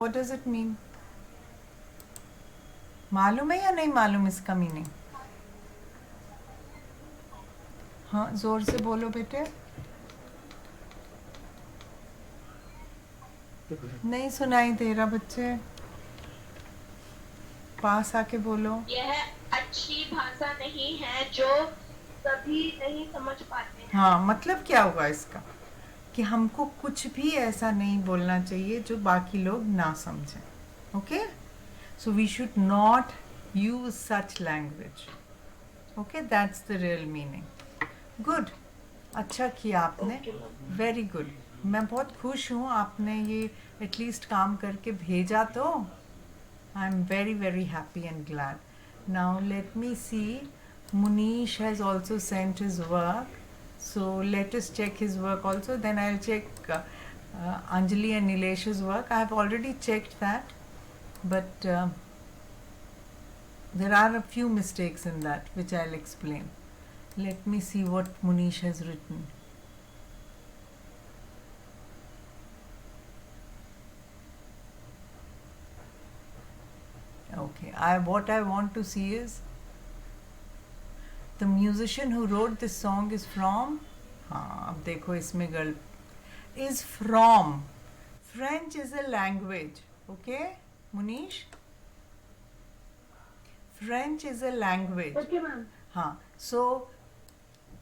What does it mean? मालूम है या नहीं मालूम इसका मीनिंग? हाँ, जोर से बोलो बेटे. नहीं सुनाई दे रहा बच्चे. पास आके बोलो. यह अच्छी भाषा नहीं है जो सभी नहीं समझ पाते हैं। हाँ, मतलब क्या होगा इसका? कि हमको कुछ भी ऐसा नहीं बोलना चाहिए जो बाकी लोग ना समझें. Okay, so we should not use such language. Okay, that's the real meaning. Good, अच्छा किया आपने. Very good. मैं बहुत खुश हूँ आपने ये एटलीस्ट काम करके भेजा तो. I am very very happy and glad. Now let me see. Munish has also sent his work. So let us check his work also. Then I'll check Anjali and Nilesh's work. I have already checked that. But there are a few mistakes in that which I'll explain. Let me see what Munish has written. Okay, what I want to see is the musician who wrote this song is from. हाँ, अब देखो इसमें गलत. Is from. French is a language. Okay, Munish? French is a language. Okay, ma'am. हाँ, so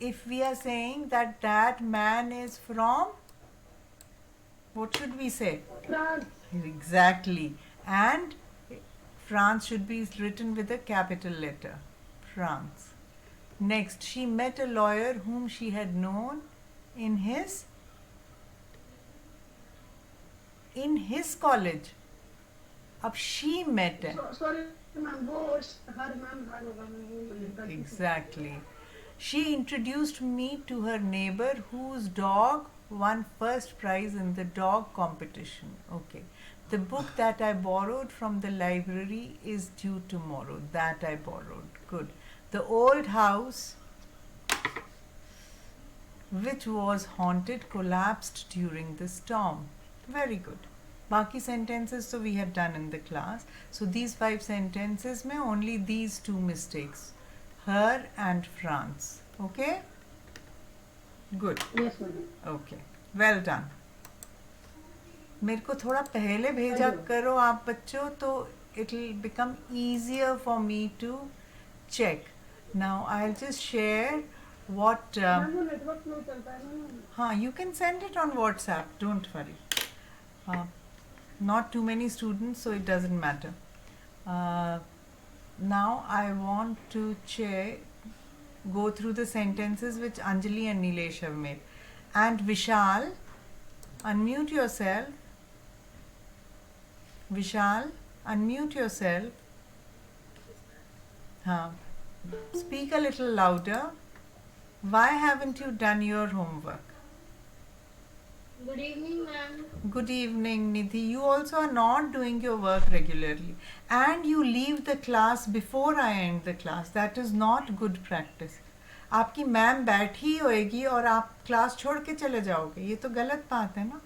if we are saying that that man is from, what should we say? France. Exactly. And France should be written with a capital letter. France. Next, she met a lawyer whom she had known in his college. अब she met है. Sorry, ma'am. वो हर ma'am हर होगा. Exactly. She introduced me to her neighbor whose dog won first prize in the dog competition. Okay. The book that I borrowed from the library is due tomorrow. That I borrowed. Good. The old house which was haunted collapsed during the storm. Very good. Baki sentences so we have done in the class. So these 5 sentences में only these 2 mistakes. Her and France. Okay? Good. Yes, ma'am. Okay. Well done. मेरे को थोड़ा पहले भेजा करो आप बच्चों तो it will become easier for me to check. Now I'll just share what. Ma'am वो नेटवर्क नहीं चलता है ना. हाँ, you can send it on WhatsApp. Don't worry. Not too many students, so it doesn't matter. Now I want to go through the sentences which Anjali and Nilesh have made. And Vishal, unmute yourself. Vishal, unmute yourself. Speak a little louder. Why haven't you done your homework? Good evening, ma'am. Good evening, Nidhi. You also are not doing your work regularly. And you leave the class before I end the class. That is not good practice. आपकी ma'am बैठी होएगी और आप class छोड़ के चले जाओगे. ये तो गलत बात है ना.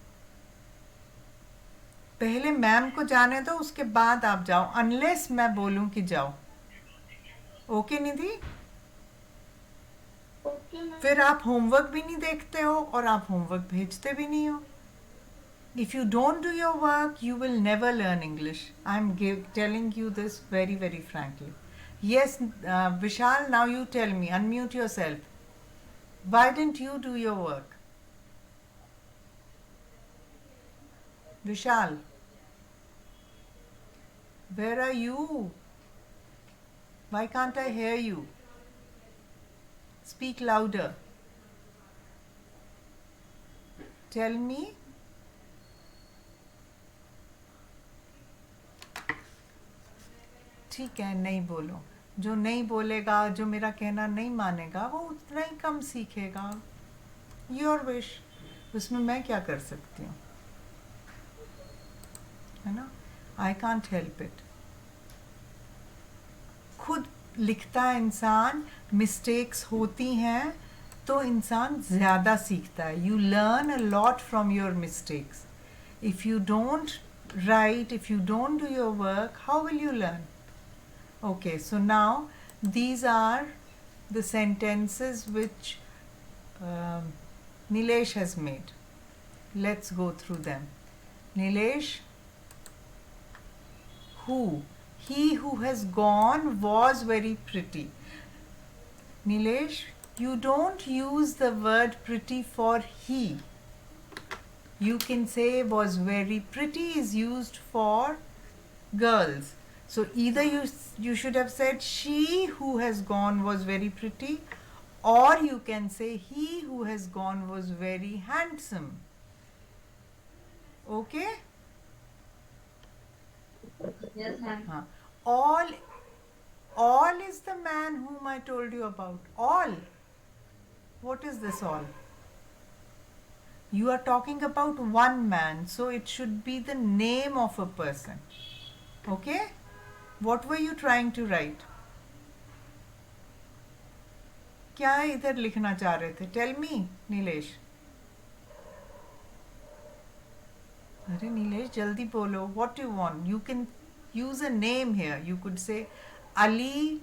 पहले मैम को जाने दो, उसके बाद आप जाओ. अनलेस मैं बोलूं कि जाओ. ओके निधि? Okay, ma'am. फिर आप होमवर्क भी नहीं देखते हो और आप होमवर्क भेजते भी नहीं हो. If you don't do your work, you will never learn English. I'm telling you this very, very frankly. Yes, Vishal, now you tell me, unmute yourself. Why didn't you do your work? Vishal, where are you? Why can't I hear you? Speak louder. Tell me. ठीक है, नहीं बोलो. जो नहीं बोलेगा, जो मेरा कहना नहीं मानेगा, वो उतना ही कम सीखेगा. Your wish. उसमें मैं क्या कर सकती हूँ, है ना. I can't help it. खुद लिखता इंसान, मिस्टेक्स होती हैं तो इंसान ज़्यादा सीखता है. You learn a lot from your mistakes. If you don't write, if you don't do your work, how will you learn? Okay, so now these are the sentences which Nilesh has made. Let's go through them. Nilesh, who? He who has gone was very pretty. Nilesh, you don't use the word pretty for he. You can say was very pretty is used for girls. So either you should have said she who has gone was very pretty, or you can say he who has gone was very handsome. Okay? Yes, ma'am. All is the man whom I told you about. All. What is this all? You are talking about one man, so it should be the name of a person. Okay? What were you trying to write? क्या इधर लिखना चाह रहे थे? Tell me, Nilesh. अरे नीलेश जल्दी बोलो. What do you want? You can use a name here. You could say Ali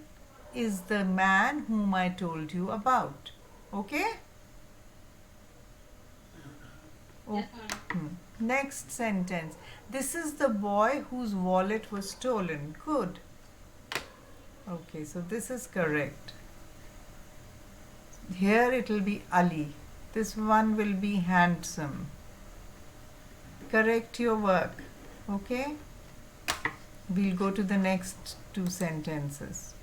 is the man whom I told you about. Okay? Yes, ma'am. Next sentence. This is the boy whose wallet was stolen. Good. Okay, so this is correct. Here it will be Ali. This one will be handsome. Correct your work. Okay? We'll go to the next two sentences.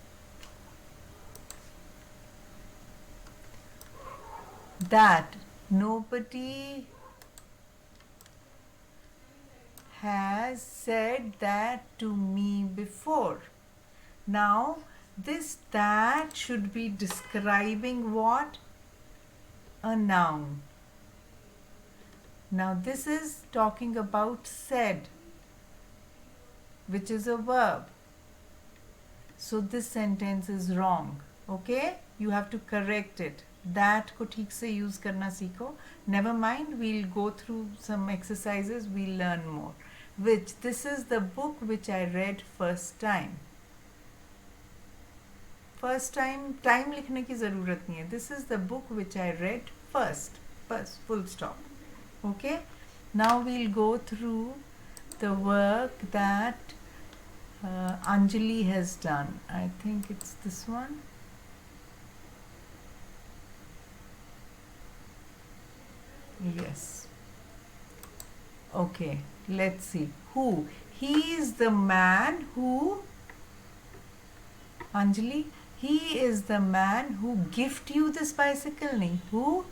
That nobody has said that to me before. Now, this that should be describing what? A noun. Now, this is talking about said, which is a verb. So, this sentence is wrong. Okay? You have to correct it. That को ठीक से use करना सीखो. Never mind, we'll go through some exercises, we'll learn more. Which, this is the book which I read first time. First time लिखने की ज़रूरत नहीं है. This is the book which I read first. Full stop. Okay? Now we'll go through the work that Anjali has done. I think it's this one. Yes. Okay, let's see. Who? He is the man who, Anjali, he is the man who gifted you this bicycle. Nahi, who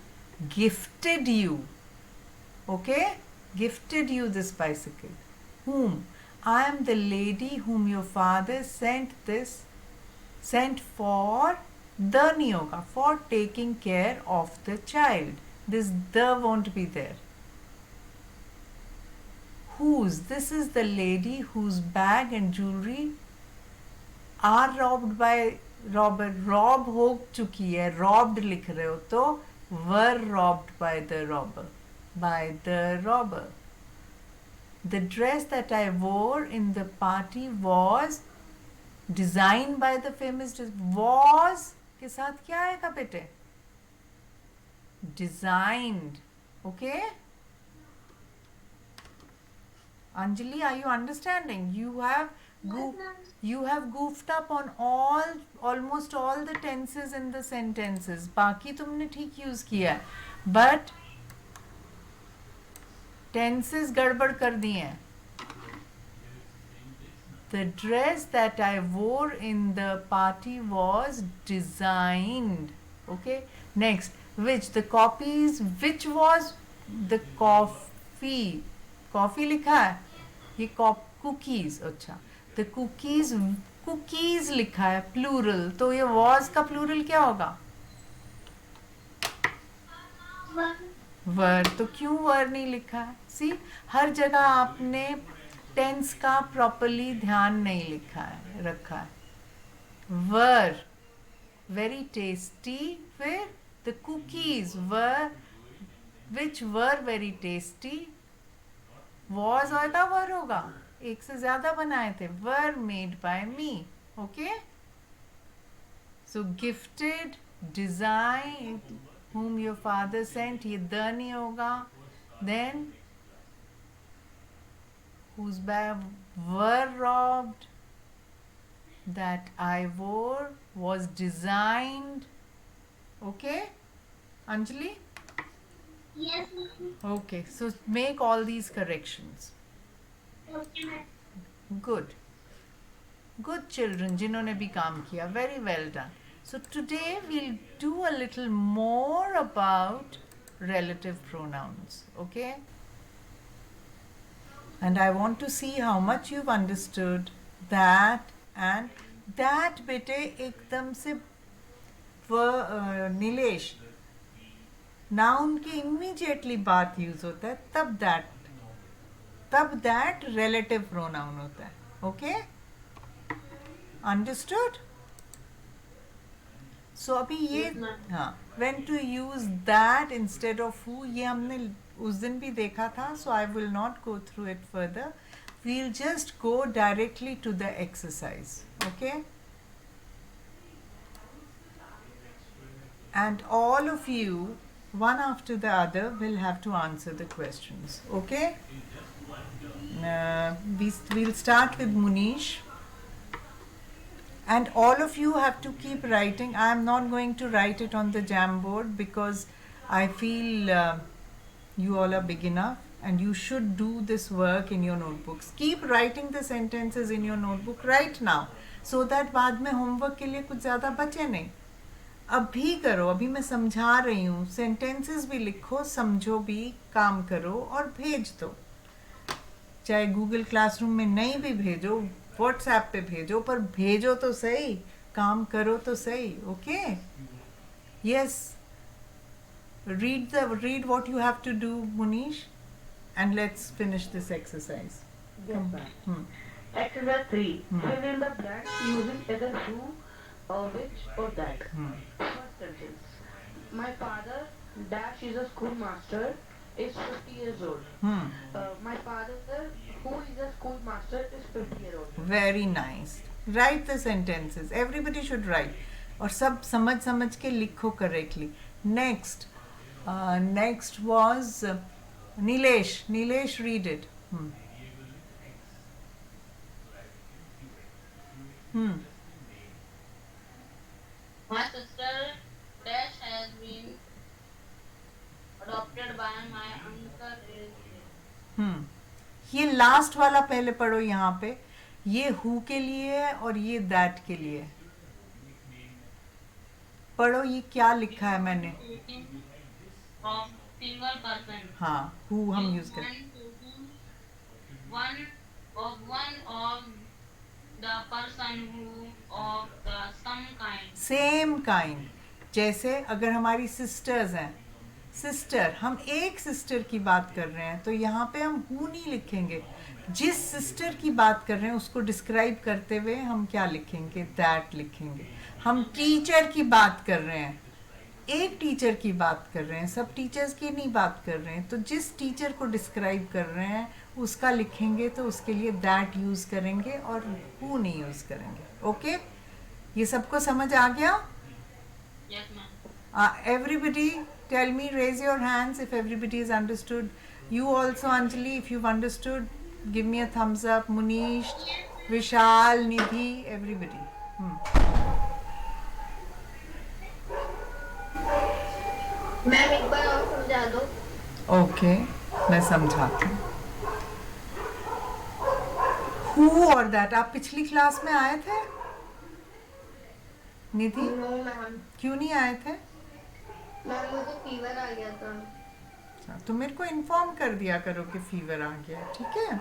gifted you. Okay? Gifted you this bicycle. Whom? I am the lady whom your father sent for the niyoga, for taking care of the child. This the won't be there. Whose? This is the lady whose bag and jewelry are robbed by robber. Rob हो चुकी है. Robbed लिख रहे हो तो were robbed by the robber. By the robber. The dress that I wore in the party was designed by the famous. Was के साथ क्या आएगा बेटे? Designed. Okay? Anjali, are you understanding? You have goofed up on almost all the tenses in the sentences. बाकी तुमने ठीक use किया है, but tenses गड़बड़ कर दिए हैं. The dress that I wore in the party was designed. Okay. Next, which the copies, which was the coffee. Coffee लिखा है. ये cookies. अच्छा. The cookies लिखा है plural. तो ये was का plural क्या होगा? Were. तो क्यों were नहीं लिखा है? See, हर जगह आपने टेंस का प्रॉपरली ध्यान नहीं रखा है. Were very tasty. फिर the cookies were, which were very tasty. Was होता वर होगा, एक से ज्यादा बनाए थे, were made by me. Okay, so gifted, design, whom your father sent, ये द नहीं होगा. Then whose bag were robbed, that I wore was designed. Okay, Anjali? Yes, ma'am. Okay, so make all these corrections. Okay, ma'am. Good. Good children, जिन्होंने भी काम किया. Very well done. So today we'll do a little more about relative pronouns. Okay? And I want to see how much you've understood that and that बेटे एकदम से Nilesh noun के immediately बात use होता है तब दैट रिलेटिव प्रोनाउन होता है. Okay, understood? सो अभी ये Yes, ma'am. हाँ, when to use that instead of हु, ये हमने उस दिन भी देखा था. So I will not go through it further. We'll just go directly to the exercise. Okay, and all of you, one after the other, will have to answer the questions. Okay? We'll start with Munish. And all of you have to keep writing. I am not going to write it on the Jamboard because I feel you all are big enough and you should do this work in your notebooks. Keep writing the sentences in your notebook right now so that बाद में homework के लिए कुछ ज़्यादा बचे नहीं. अभी करो, अभी मैं समझा रही हूँ. सेंटेंसेस भी लिखो, समझो भी, काम करो और भेज दो. चाहे गूगल क्लासरूम में नहीं भी भेजो, व्हाट्सएप पे भेजो, पर भेजो तो सही, काम करो तो सही. Okay, yes, read what you have to do, Munish, and let's finish this exercise. Yes, ma'am. Hmm. Exercise 3. Fill in the blanks using either who or which or that. Hmm. First sentence. My father, dash is a schoolmaster, is 50 years old. Hmm. My father, who is a schoolmaster, is 50 years old. Very nice. Write the sentences. Everybody should write. और सब समझ के लिखो correctly. Next. Next was Nilesh. Nilesh, read it. My sister Dash has been adopted by my uncle. ये last वाला पहले पढ़ो. यहाँ पे ये who के लिए है और ये that के लिए है. पढ़ो ये क्या लिखा है मैंने. From single person. हाँ, who हम यूज करें. One of the person who of the some kind. Same kind. जैसे अगर हमारी सिस्टर्स हैं, सिस्टर, हम एक सिस्टर की बात कर रहे हैं तो यहाँ पे हम हु नहीं लिखेंगे. जिस सिस्टर की बात कर रहे हैं उसको डिस्क्राइब करते हुए हम क्या लिखेंगे, दैट लिखेंगे. हम टीचर की बात कर रहे हैं, एक टीचर की बात कर रहे हैं, सब टीचर्स की नहीं बात कर रहे हैं, तो जिस टीचर को डिस्क्राइब कर रहे हैं उसका लिखेंगे तो उसके लिए दैट यूज़ करेंगे और हु नहीं यूज़ करेंगे. ओके, ये सबको समझ आ गया? Yes, ma'am. Everybody tell me, raise your hands if everybody is understood. You also, Anjali, if you've understood, give me a thumbs up. Munish, Vishal, Nidhi, everybody. Ma'am एक बार और समझा दो. Okay, मैं समझाती हूँ. Who और that आप पिछली क्लास में आए थे? निधि, नो मैम, क्यों नहीं आए थे? मैम मुझे फीवर आ गया था. अच्छा, तो मेरे को इन्फॉर्म कर दिया करो कि फीवर आ गया, ठीक है?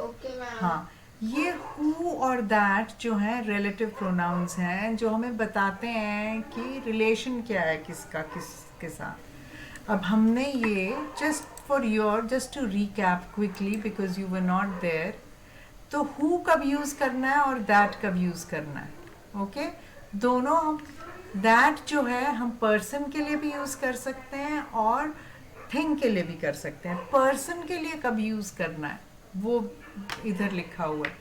Okay ma'am. हाँ, ये हु और दैट जो है रिलेटिव प्रोनाउंस हैं जो हमें बताते हैं कि रिलेशन क्या है किसका किसके साथ. अब हमने ये just to recap quickly because you were not there, तो हु कब यूज़ करना है और दैट कब यूज़ करना है. ओके, दोनों हम दैट जो है हम पर्सन के लिए भी यूज़ कर सकते हैं और थिंग के लिए भी कर सकते हैं, पर्सन के लिए कब यूज़ करना है वो इधर लिखा हुआ है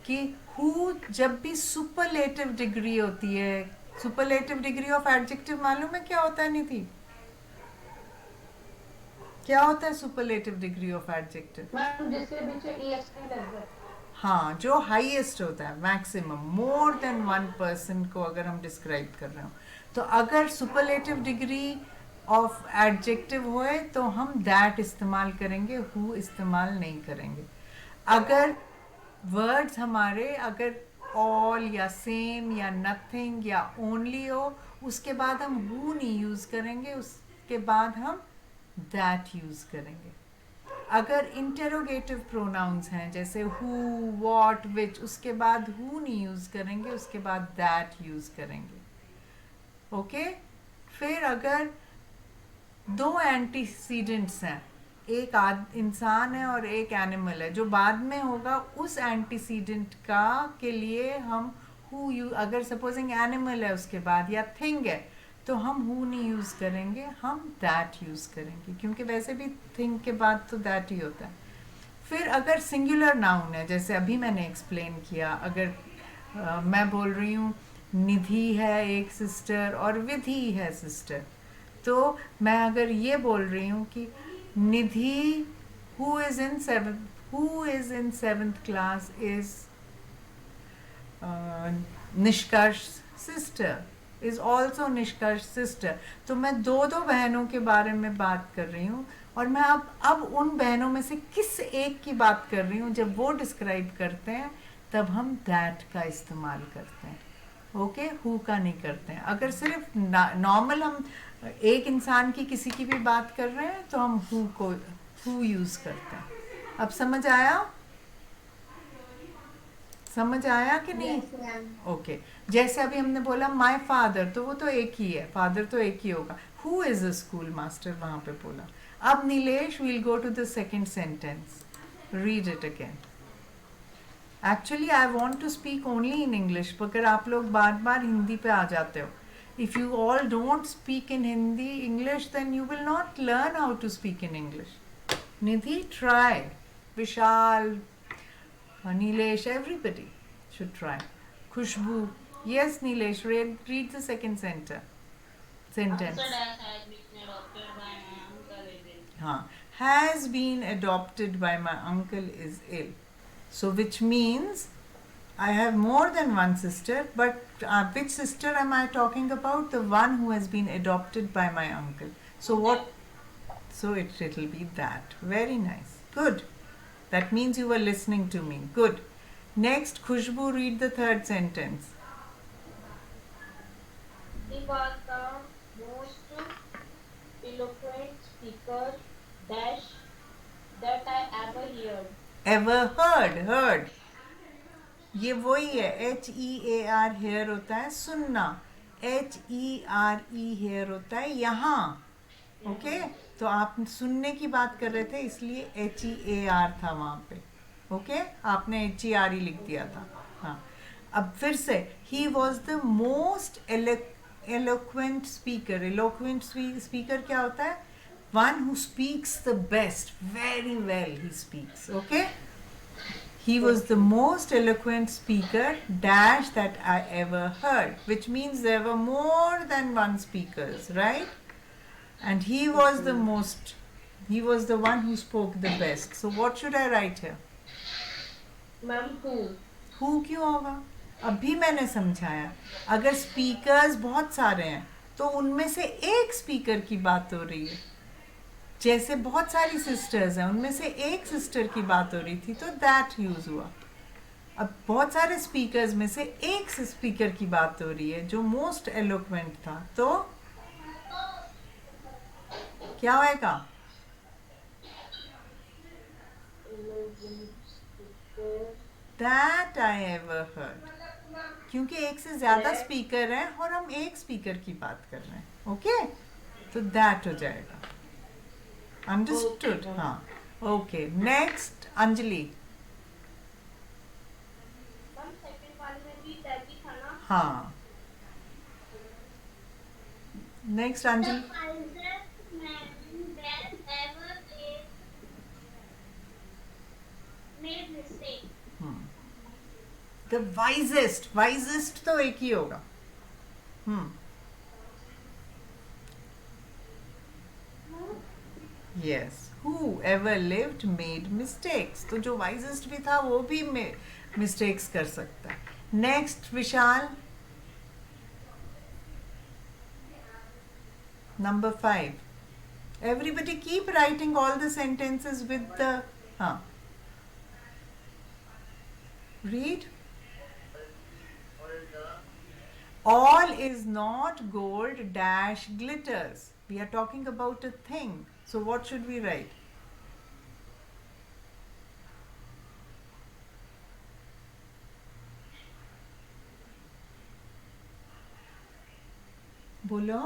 कि हु जब भी सुपरलेटिव डिग्री होती है, सुपरलेटिव डिग्री ऑफ एडजेक्टिव मालूम है क्या होता है निधि? क्या होता है superlative degree of adjective? Ma'am जिसके पीछे EXT लग जाए। हाँ, जो हाईएस्ट होता है, maximum, more than one person को अगर हम डिस्क्राइब कर रहे हो, तो अगर सुपरलेटिव डिग्री ऑफ एडजेक्टिव होए तो हम दैट इस्तेमाल करेंगे, हु इस्तेमाल नहीं करेंगे। अगर वर्ड्स हमारे अगर ऑल या सेम या नथिंग या ओनली हो, उसके बाद हम हु नहीं यूज़ करेंगे, उसके बाद हम दैट यूज़ करेंगे। अगर इंटेरोगेटिव प्रोनाउंस हैं जैसे हु, व्हाट, विच, उसके बाद हु नहीं यूज़ करेंगे, उसके बाद दैट यूज़ करेंगे। ओके? फिर अगर दो एंटीसीडेंट्स हैं, एक इंसान है और एक एनिमल है, जो बाद में होगा उस एंटीसीडेंट का के लिए हम हु यू, अगर सपोजिंग एनिमल है उसके बाद या थिंग है तो हम हु नहीं यूज़ करेंगे, हम दैट यूज़ करेंगे, क्योंकि वैसे भी थिंग के बाद तो दैट ही होता है। फिर अगर सिंगुलर नाउन है, जैसे अभी मैंने एक्सप्लेन किया, अगर मैं बोल रही हूँ निधि है एक सिस्टर और विधि है सिस्टर, तो मैं अगर ये बोल रही हूँ कि Nidhi who is in seventh class is Nishkarsh sister, is also Nishkarsh sister, तो मैं दो बहनों के बारे में बात कर रही हूँ और मैं अब उन बहनों में से किस एक की बात कर रही हूँ, जब वो डिस्क्राइब करते हैं तब हम दैट का इस्तेमाल करते हैं। ओके? हु का नहीं करते हैं। अगर सिर्फ नॉर्मल हम एक इंसान की किसी की भी बात कर रहे हैं तो हम हु यूज़ करते हैं। अब समझ आया? समझ आया कि नहीं? ओके। जैसे अभी हमने बोला माय फादर, तो वो तो एक ही है, फादर तो एक ही होगा। Who is a school master वहाँ पे बोला। अब Nilesh, will go to the second sentence, read it again. Actually I want to speak only in English, मगर आप लोग बार बार हिंदी पे आ जाते हो। If you all don't speak in Hindi English, then you will not learn how to speak in English. Nidhi, try. Vishal, Nilesh, everybody should try. Khushbu, yes, Nilesh, read the second sentence. Answer as has been adopted by my uncle is ill. Has been adopted by my uncle is ill. So which means I have more than one sister, but which sister am I talking about? The one who has been adopted by my uncle. So what? So it'll be that. Very nice. Good. That means you were listening to me. Good. Next, Khushbu, read the third sentence. He was the most eloquent speaker dash that I ever heard. Ever heard. Heard. ये वही है, HEAR hair होता है सुनना, HERE hair होता है यहाँ। Okay? तो आप सुनने की बात कर रहे थे इसलिए HEAR था वहाँ पे। ओके? आपने HERE लिख दिया था। हाँ, अब फिर से, he was the most eloquent speaker. Eloquent speaker क्या होता है? One who speaks the best, very well he speaks. Okay? He was the most eloquent speaker dash that I ever heard, which means there were more than one speakers, right? And he was the one who spoke the best. So what should I write here? Ma'am, who? Who क्यों होगा? अभी मैंने समझाया, अगर speakers बहुत सारे हैं तो उनमें से एक स्पीकर की बात हो रही है। जैसे बहुत सारी सिस्टर्स हैं, उनमें से एक सिस्टर की बात हो रही थी तो दैट यूज हुआ। अब बहुत सारे स्पीकर्स में से एक स्पीकर की बात हो रही है जो मोस्ट एलोक्वेंट था, तो क्या होएगा? दैट आई एवर हर्ड, क्योंकि एक से ज्यादा स्पीकर हैं और हम एक स्पीकर की बात कर रहे हैं। ओके? तो दैट हो जाएगा। अंडरस्टूड? हाँ, okay. Next, Anjali. Ma'am, second वाले में भी दैट ही था ना? हाँ, next Anjali. The pulses man that have the wisest तो एक ही होगा. Yes, whoever lived made mistakes. तो जो वाइजेस्ट भी था वो भी मिस्टेक्स कर सकता है. Next Vishal, number 5. Everybody keep writing all the sentences with the read. All is not gold dash glitters. We are talking about a thing. So what should we write? बोलो.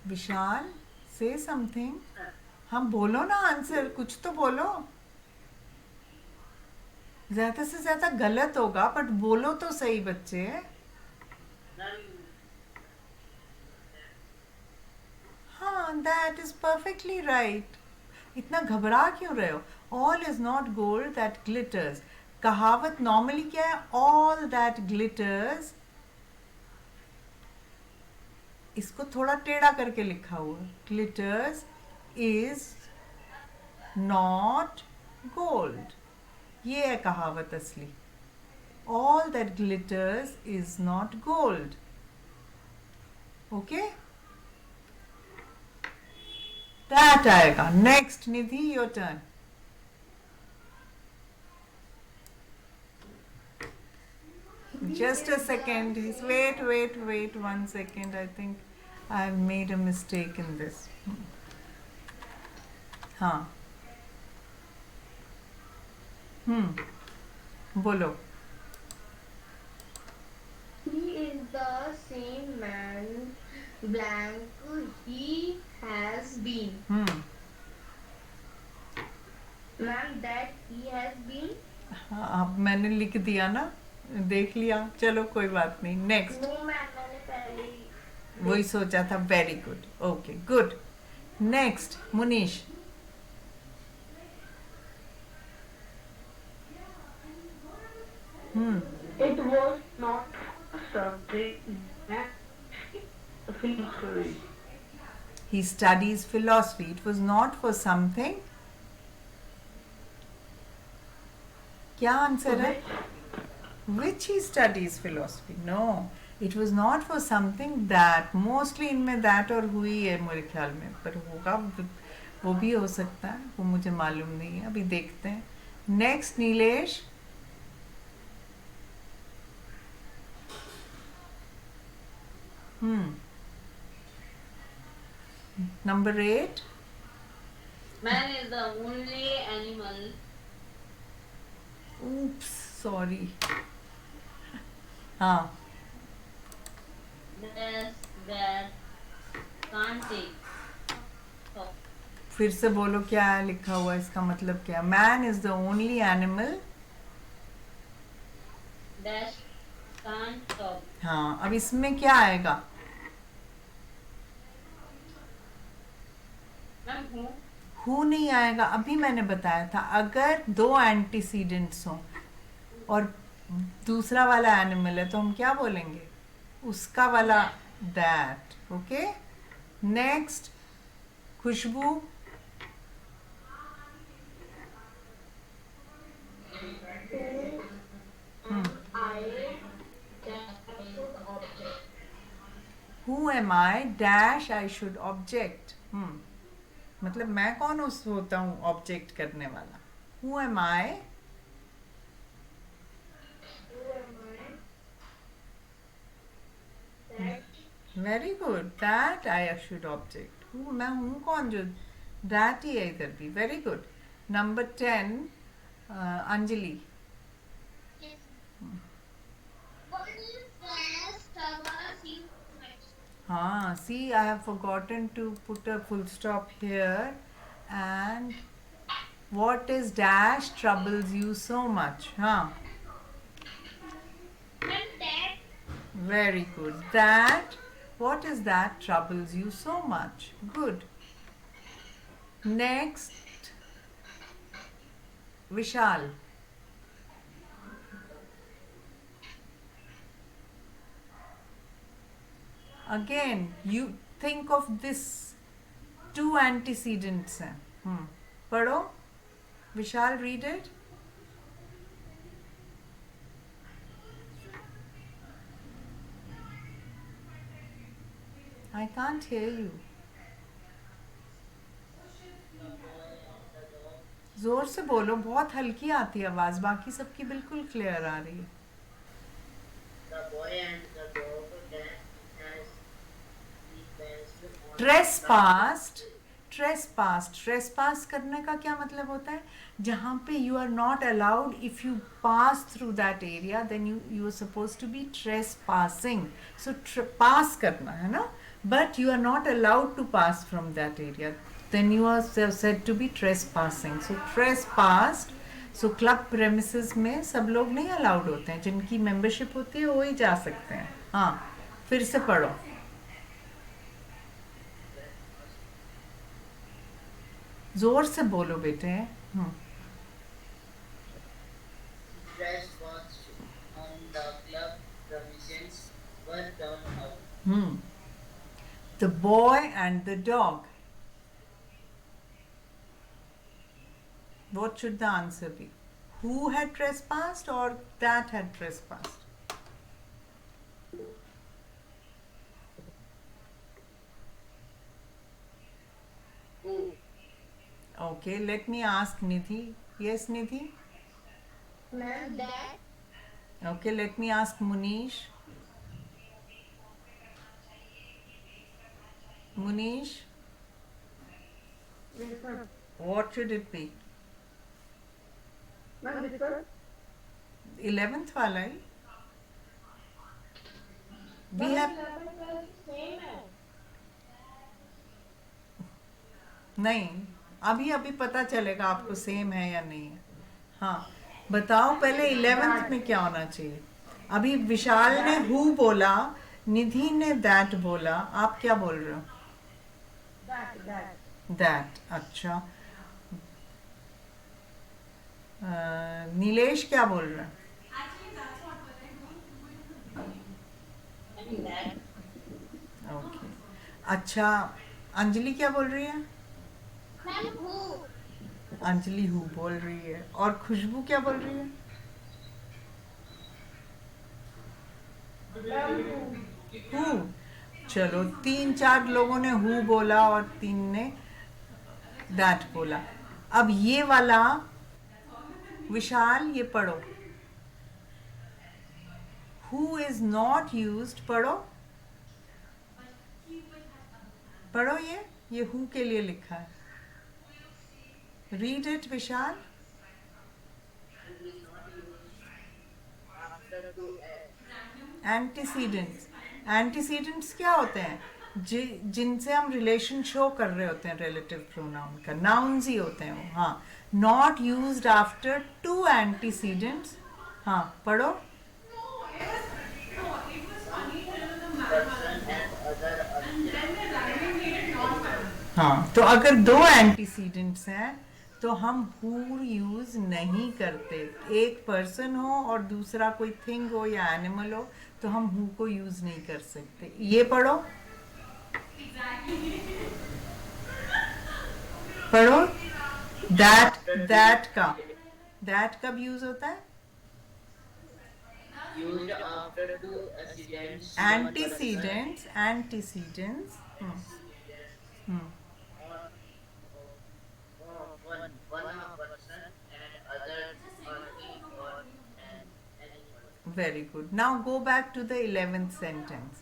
विशाल, say something. हम बोलो ना answer, कुछ तो बोलो. ज्यादा से ज्यादा गलत होगा बट बोलो तो सही बच्चे. हाँ, that is perfectly right. इतना घबरा क्यों रहे हो? All is not gold that glitters. कहावत नॉर्मली क्या है? All that glitters. इसको थोड़ा टेढ़ा करके लिखा हुआ. Glitters is not gold. ये है कहावत असली. All that glitters is not gold. Okay? That आएगा. Next, Nidhi, your turn. Just a second. Wait 1 second. I think I've made a mistake in this. हाँ. बोलो. He is the same man blank he has been. Ma'am, that he has been. हाँ, अब मैंने लिख दिया ना, देख लिया. चलो कोई बात नहीं. नेक्स्ट. No, ma'am, मैंने पहले ही. वही सोचा था. Very good. Okay, good. Next, Munish. It was not something that philosophy. He studies philosophy. It was not for something. क्या आंसर है? Which he studies philosophy. No, it was not for something that. Mostly इनमें that और हुई है मेरे ख्याल में, पर होगा वो भी हो सकता है, वो मुझे मालूम नहीं है. अभी देखते हैं. Next, Nilesh. Number 8. Man is the only animal. Oops, sorry. हाँ. that can't take. फिर से बोलो क्या है लिखा हुआ, इसका मतलब क्या? Man is the only animal. Dash can't talk. हाँ, अब इसमें क्या आएगा? मैम हु नहीं आएगा. अभी मैंने बताया था अगर दो एंटीसीडेंट्स हों और दूसरा वाला एनिमल है तो हम क्या बोलेंगे? उसका वाला that. Okay. Next, Khushboo. Who am I dash I should object. मतलब मैं कौन होता हूँ ऑब्जेक्ट करने वाला? Who am I? Very good. That I should object. Who मैं हूँ कौन जो that ही है इधर भी. Very good. Number 10, अंजलि. हाँ, see, I have forgotten to put a full stop here. And what is dash troubles you so much? हाँ. Very good. That, what is that troubles you so much? Good. Next, Vishal. Again, you think of this two antecedents हैं. पढ़ो. विशाल, read it. I can't hear you. जोर से बोलो, बहुत हल्की आती है आवाज, बाकी सबकी बिल्कुल क्लियर आ रही है. The boy and the dog has Trespassed. Trespass करने का क्या मतलब होता है? जहाँ पे you are not allowed, if you pass through that area, then you are supposed to be trespassing. So pass करना है ना? But you are not allowed to pass from that area. Then you are said to be trespassing. So trespassed. So club premises में सब लोग नहीं allowed होते हैं. जिनकी membership होती है वो ही जा सकते हैं. हाँ, फिर से पढ़ो. जोर से बोलो बेटे. trespassed on the club premises were thrown out. The boy and the dog. What should the answer be? Who had trespassed or that had trespassed? Who? Okay, let me ask Nidhi. Yes, Nidhi? Ma'am, that. Okay, let me ask Munish. Munish, Yes, ma'am. what should it be? Ma'am, this one? 11th वाला ही. We have नहीं, अभी पता चलेगा आपको same है या नहीं है. हाँ, बताओ पहले 11th में क्या होना चाहिए. अभी विशाल ने हु बोला, निधि ने दैट बोला, आप क्या बोल रहे हो? दैट. अच्छा, नीलेश क्या बोल रहा है? ओके. अच्छा, अंजलि क्या बोल रही है? अंजलि हु बोल रही है. और खुशबू क्या बोल रही है? हु. चलो, 3-4 लोगों ने हु बोला और 3 ने दैट बोला. अब ये वाला विशाल, ये पढ़ो. Who is not used. पढ़ो पढ़ो. ये हु के लिए लिखा है. Read it Vishal. Antecedents. Antecedents क्या होते हैं? जिनसे हम रिलेशन शो कर रहे होते हैं, रिलेटिव प्रोनाउन का. नाउन्स ही होते हैं वो. हाँ, not used after two antecedents. हाँ, पढ़ो. हाँ, तो अगर 2 एंटीसीडेंट्स हैं तो हम हु यूज नहीं करते. एक पर्सन हो और दूसरा कोई थिंग हो या एनिमल हो तो हम हु को यूज नहीं कर सकते. ये पढ़ो. पढ़ो. दैट कब यूज होता है? Used after two accidents. Antecedents. One a person and other party or an animal. Very good. Now go back to the 11th sentence.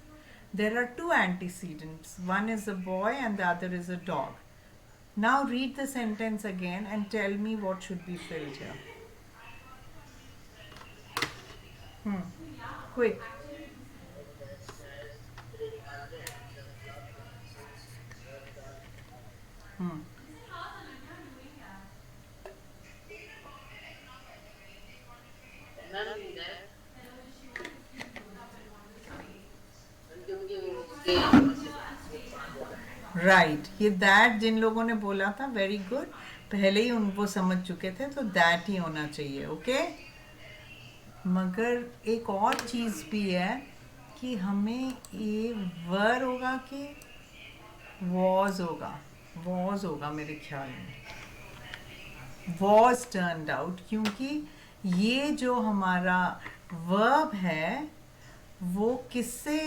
There are 2 antecedents. One is a boy and the other is a dog. Now read the sentence again and tell me what should be filled here. Quick. Right. ये that जिन लोगों ने बोला था, very good. पहले ही उनको समझ चुके थे, तो दैट ही होना चाहिए. ओके. मगर एक और चीज़ भी है कि हमें ये वर होगा कि वॉज होगा मेरे ख्याल में. वॉज टर्न्ड आउट, क्योंकि ये जो हमारा वर्ब है वो किससे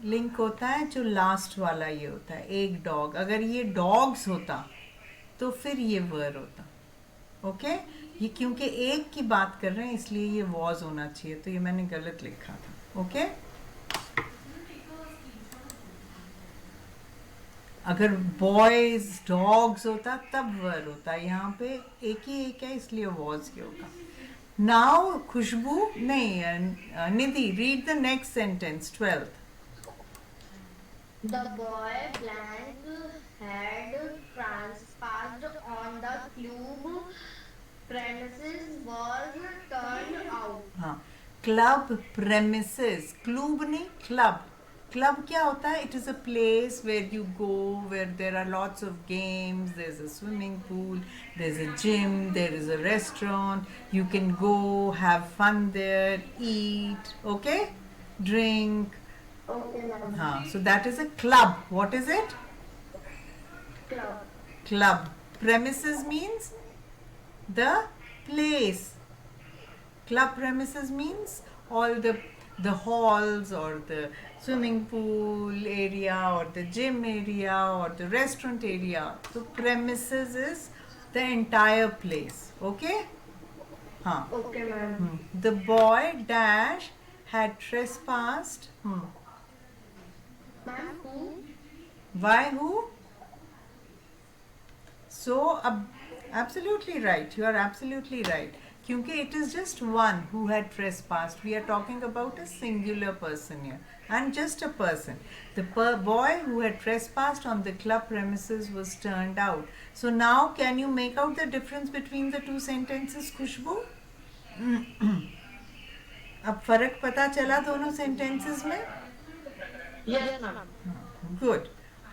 लिंक होता है? जो लास्ट वाला ये होता है, एक डॉग. अगर ये डॉग्स होता तो फिर ये वर होता. ओके. ये क्योंकि एक की बात कर रहे हैं इसलिए ये वॉज होना चाहिए, तो ये मैंने गलत लिखा था. ओके. अगर बॉयज डॉग्स होता तब वर होता. यहाँ पे एक ही एक है इसलिए वॉज ही होगा. नाउ खुशबू नहीं, Nidhi, read the next sentence, 12th. The boy blank had trespassed on the club premises was turned out. हाँ, क्लब प्रेमिसेस, क्लूब नहीं, क्लब. क्लब क्या होता है? It is a place where you go, where there are lots of games, there is a swimming pool, there is a gym, there is a restaurant, you can go have fun there, eat, okay, drink. Okay, ma'am. हाँ, so that is a club. What is it? Club. Club. Premises means the place. Club premises means all the halls or the swimming pool area or the gym area or the restaurant area. So premises is the entire place. Okay? हाँ. Okay, ma'am. The boy dash had trespassed. Ma'am, who? Why who? So, absolutely right. You are absolutely right. क्योंकि it is just one who had trespassed. We are talking about a singular person here. And just a person. The boy who had trespassed on the club premises was turned out. So now can you make out the difference between the two sentences, Khushbu? अब फर्क पता चला दोनों sentences में? Yes, ma'am. Good.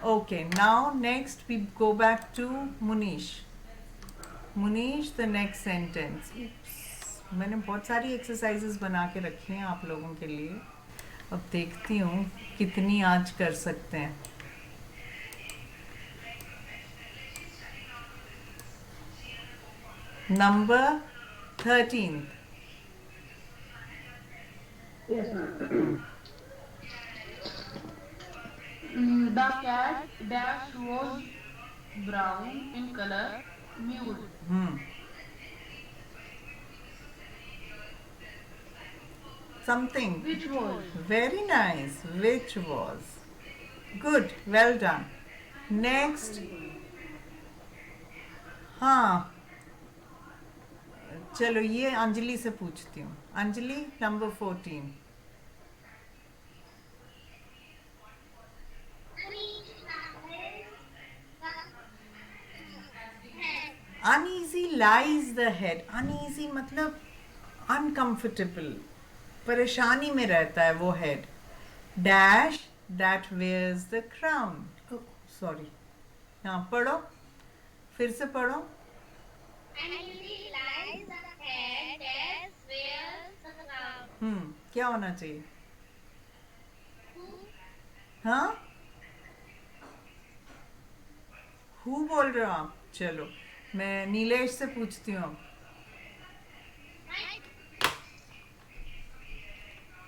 Okay, now next we go back to Munish. Munish, the next sentence. Oops. मैंने बहुत सारी exercises बना के रखी हैं आप लोगों के लिए. अब देखती हूँ कितनी आज कर सकते हैं. Number 13. Yes, ma'am. The cat dash was brown in color, mewed. Something. Which was? Very nice. Which was. Good. Well done. Next. हाँ, चलो ये अंजलि से पूछती हूँ. Anjali, number 14. Uneasy lies the head. Uneasy मतलब uncomfortable, परेशानी में रहता है वो head. Dash that wears the crown. Oh, sorry. हाँ, पढ़ो, फिर से पढ़ो. Uneasy lies the head that wears the crown. क्या होना चाहिए? हाँ, हु बोल रहे हो आप? चलो मैं नीलेश से पूछती हूँ.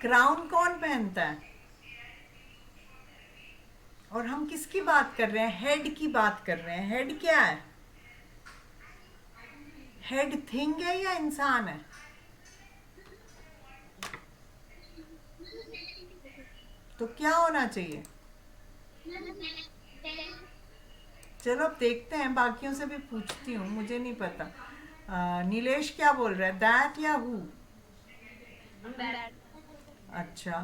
क्राउन कौन पहनता है? और हम किसकी बात कर रहे हैं? हेड की बात कर रहे हैं. हेड क्या है? हेड थिंग है या इंसान है? तो क्या होना चाहिए? चलो अब देखते हैं, बाकियों से भी पूछती हूँ, मुझे नहीं पता. नीलेश क्या बोल रहा है? दैट या हु? अच्छा.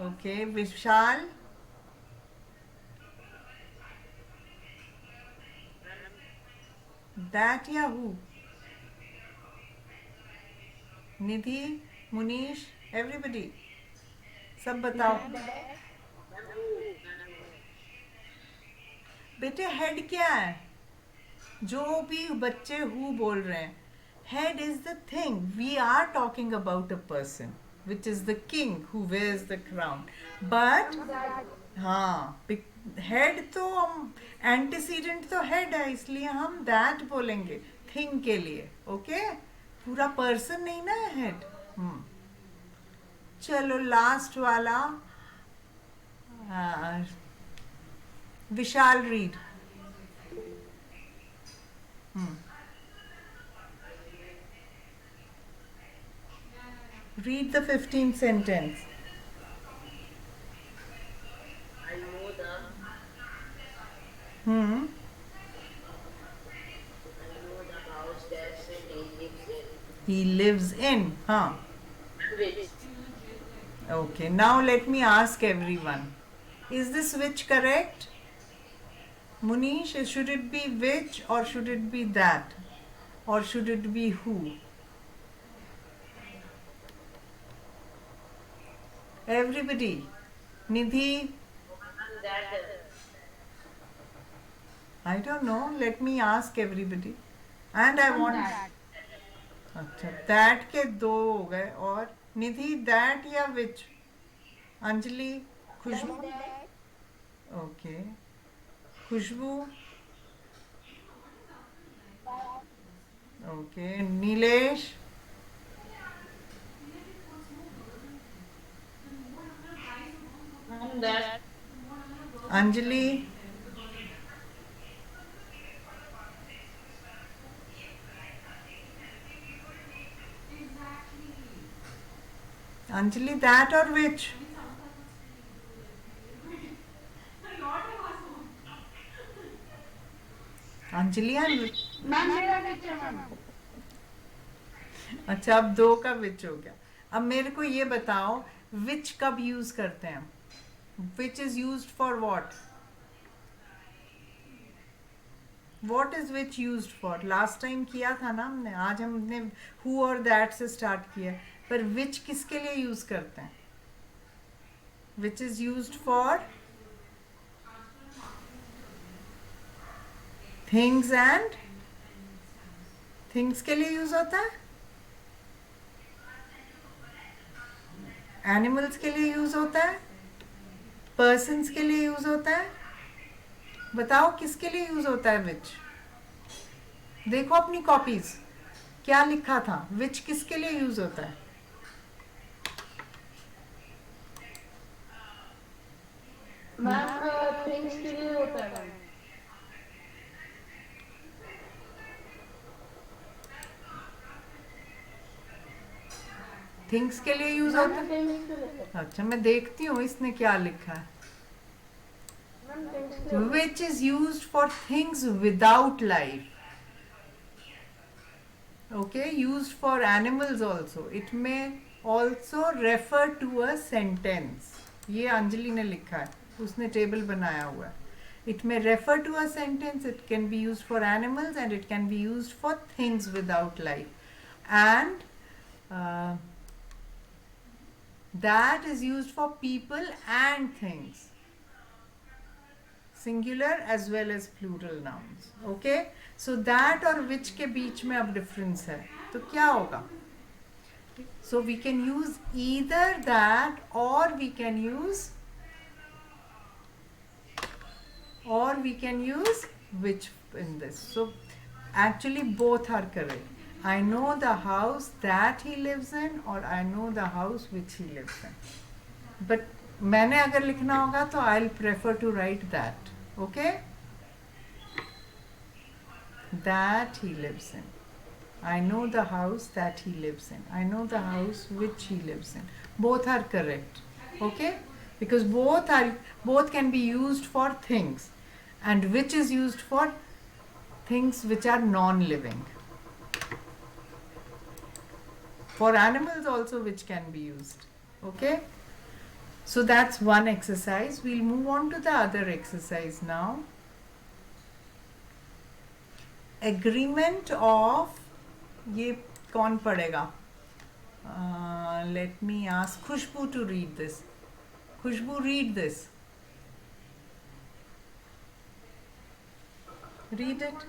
ओके. विशाल? दैट या हु? निधि, मुनीश, एवरीबडी, सब बताओ. बेटे हेड क्या है? जो भी बच्चे हु बोल रहे हैं, head is the thing. We are talking about a person, which is the king who wears the crown. But हाँ, head तो हम antecedent तो head है, इसलिए हम that बोलेंगे thing के लिए. Okay? पूरा person नहीं ना head. चलो लास्ट वाला विशाल read. Read the 15th sentence. I know the Hmm. house that Cindy lives in. He lives in. Huh. Which Okay. Now let me ask everyone. Is this which correct? Munish, should it be which or should it be that? Or should it be who? Everybody. Nidhi? that I don't know. Let me ask everybody. And I want. अच्छा, that के दो हो गए. और Nidhi that या which? Anjali, Khushboo. Okay. Khushboo. Okay. Nilesh. That. Anjali. Anjali that or which? Anjali and ma'am मेरा teacher ma'am. अच्छा, अब दो का विच हो गया. अब मेरे को ये बताओ विच कब यूज करते हैं? Which is use for what? What is which use for? Last time किया था ना हमने. आज हमने हु और दैट से स्टार्ट किया. पर विच किसके लिए यूज करते हैं? Which is use for things. And things के लिए यूज होता है. एनिमल्स के लिए यूज होता है. पर्सन्स के लिए यूज होता है. बताओ किसके लिए यूज होता है विच? देखो अपनी कॉपीज, क्या लिखा था? विच किसके लिए यूज होता है? मैम थिंग्स के लिए होता है मैम. थिंग्स के लिए यूज होता है. थिंग्स के लिए. अच्छा, मैं देखती हूँ इसने क्या लिखा है. मैम थिंग्स के लिए. Which is used for things without life. Okay, used for animals also. It may also refer to a sentence. ये अंजलि ने लिखा है, उसने टेबल बनाया हुआ है. It may refer to a sentence. It can be used for animals and it can be used for things without life. And that is used for people and things. Singular as well as plural nouns. Okay? So that और which के बीच में अब difference है. तो क्या होगा? So we can use either that or we can use which in this. So actually both are correct. I know the house that he lives in or I know the house which he lives in. But मैंने अगर लिखना होगा तो I'll prefer to write that. Okay? That he lives in. I know the house that he lives in. I know the house which he lives in. Both are correct. Okay? Because both can be used for things, and which is used for things which are non-living. For animals also which can be used. Okay? So that's one exercise. We'll move on to the other exercise now. Agreement of, ये कौन पढ़ेगा? Let me ask Khushbu to read this. Khushbu, read this. Read it.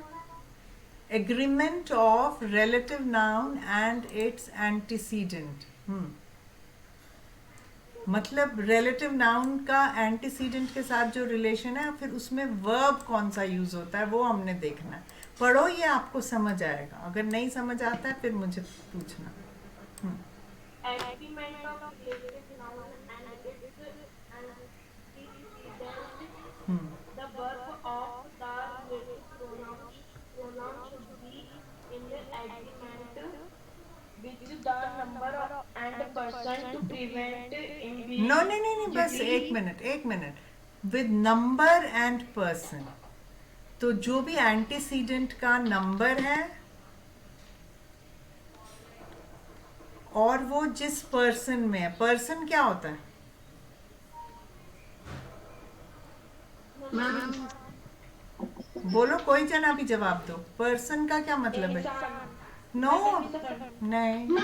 Agreement of relative noun and its antecedent. मतलब relative noun का antecedent के साथ जो relation है, फिर उसमें verb कौन सा use होता है, वो हमने देखना है. पढ़ो, ये आपको समझ आएगा. अगर नहीं समझ आता है फिर मुझे पूछना. Agreement of relative noun and its antecedent. The verb of the relative pronoun should be in the agreement with the number and person to prevent ambiguity. No, बस एक minute. With number and person. तो जो भी antecedent का number है और वो जिस person में है, person क्या होता है? बोलो, कोई जना भी जवाब दो. person का क्या मतलब है? नो, नहीं.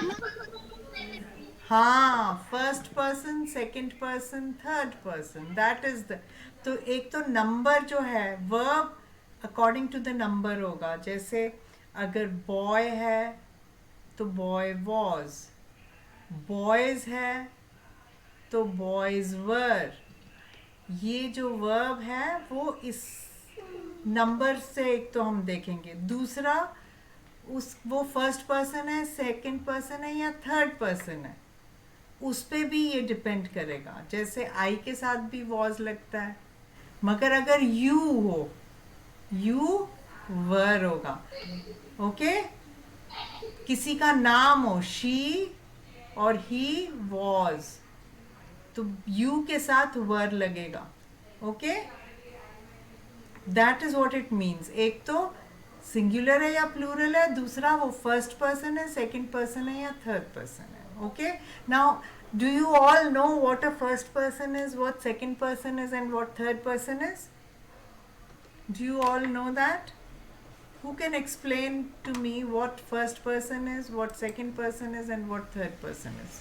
हाँ, first person, second person, third person, that is the. तो एक तो नंबर जो है verb according to the number होगा. जैसे अगर बॉय है तो बॉय वॉज, बॉयज है तो बॉयज वर. ये जो वर्ब है वो इस नंबर से एक तो हम देखेंगे. दूसरा वो फर्स्ट पर्सन है, सेकंड पर्सन है या थर्ड पर्सन है, उस पे भी ये डिपेंड करेगा. जैसे आई के साथ भी वॉज लगता है, मगर अगर यू हो, यू वर होगा. ओके, किसी का नाम हो, शी और ही वॉज, तो यू के साथ वर लगेगा. Okay, that is what it means. एक तो सिंगुलर है या प्लूरल है, दूसरा वो फर्स्ट पर्सन है, सेकंड पर्सन है या थर्ड पर्सन है. Okay, now do you all know what a first person is, what second person is and what third person is? Do you all know that? Who can explain to me what first person is, what second person is and what third person is?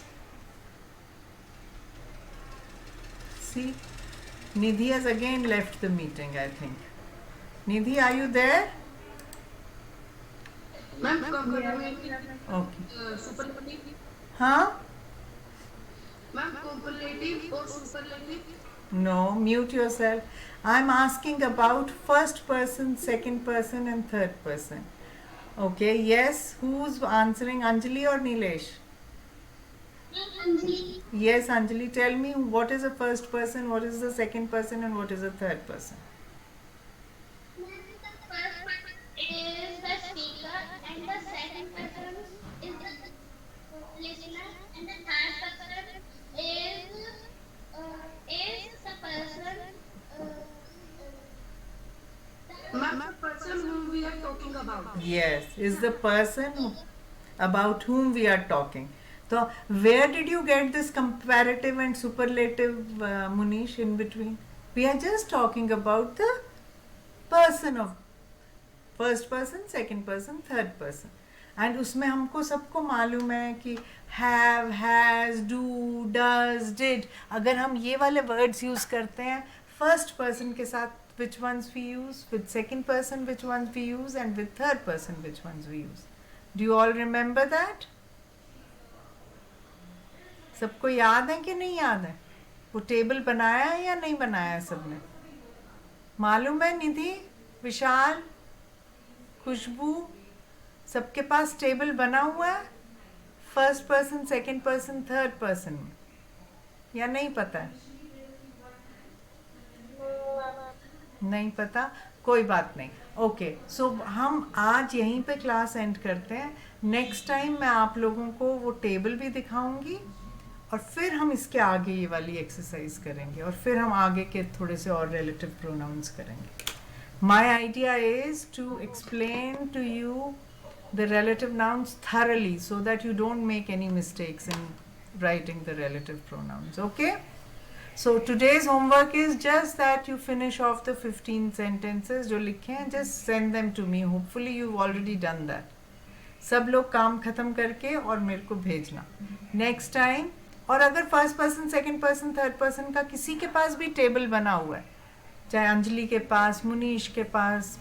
See, Nidhi has again left the meeting, I think. Nidhi, are you there? Ma'am, Okay. superlative. Huh? Ma'am, comparative or superlative? No, mute yourself. I'm asking about first person, second person and third person. Okay, yes, who's answering, Anjali or Nilesh? Yes, Anjali, tell me what is the first person, what is the second person and what is the third person? Is the speaker and the second person is the listener and the third person is the person Ma'am, the person whom we are talking about. Yes, is the person about whom we are talking. So where did you get this comparative and superlative, Munish, in between? We are just talking about the person of first person, second person, third person. And उसमें हमको सबको मालूम है कि have, has, do, does, did. अगर हम ये वाले words use करते हैं first person के साथ, which ones we use, with second person which ones we use, and with third person which ones we use. Do you all remember that? सबको याद है कि नहीं याद है? वो टेबल बनाया है या नहीं बनाया है सबने? मालूम है निधि, विशाल, खुशबू, सबके पास टेबल बना हुआ है first person, second person, third person में, या नहीं पता है? नहीं पता, कोई बात नहीं. ओके, सो हम आज यहीं पे क्लास एंड करते हैं. नेक्स्ट टाइम मैं आप लोगों को वो टेबल भी दिखाऊंगी और फिर हम इसके आगे ये वाली एक्सरसाइज करेंगे और फिर हम आगे के थोड़े से और रिलेटिव प्रोनाउंस करेंगे. My idea is to explain to you the relative nouns thoroughly so that you don't make any mistakes in writing the relative pronouns. Okay, so today's homework is just that you finish off the 15 sentences जो लिखे हैं, just send them to me. Hopefully you've already done that. सब लोग काम खत्म करके और मेरे को भेजना नेक्स्ट टाइम. और अगर first person, second person, third person का किसी के पास भी टेबल बना हुआ है, चाहे अंजलि के पास, मुनीश के पास,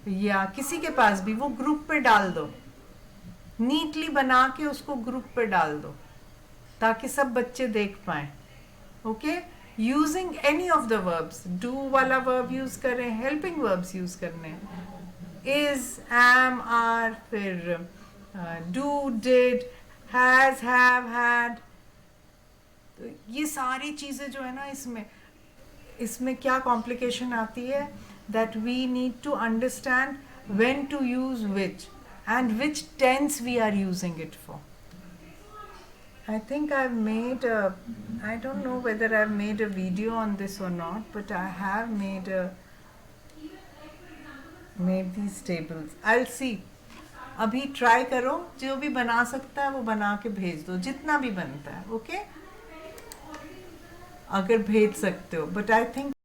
या किसी के पास भी, वो ग्रुप पे डाल दो, नीटली बना के उसको ग्रुप पे डाल दो ताकि सब बच्चे देख पाए. Okay, using any of the verbs, do वाला वर्ब यूज करें, हेल्पिंग वर्ब्स यूज करने, इज, एम, आर, फिर do, did, has, have, had. तो ये सारी चीजें जो है ना, इसमें क्या कॉम्प्लिकेशन आती है, that we need to understand when to use which and which tense we are using it for. I think I've made I don't know whether I've made a video on this or not, but I have made these tables. I'll see. अभी try करो, जो भी बना सकता है वो बना के भेज दो, जितना भी बनता है. ओके, अगर भेज सकते हो, but I think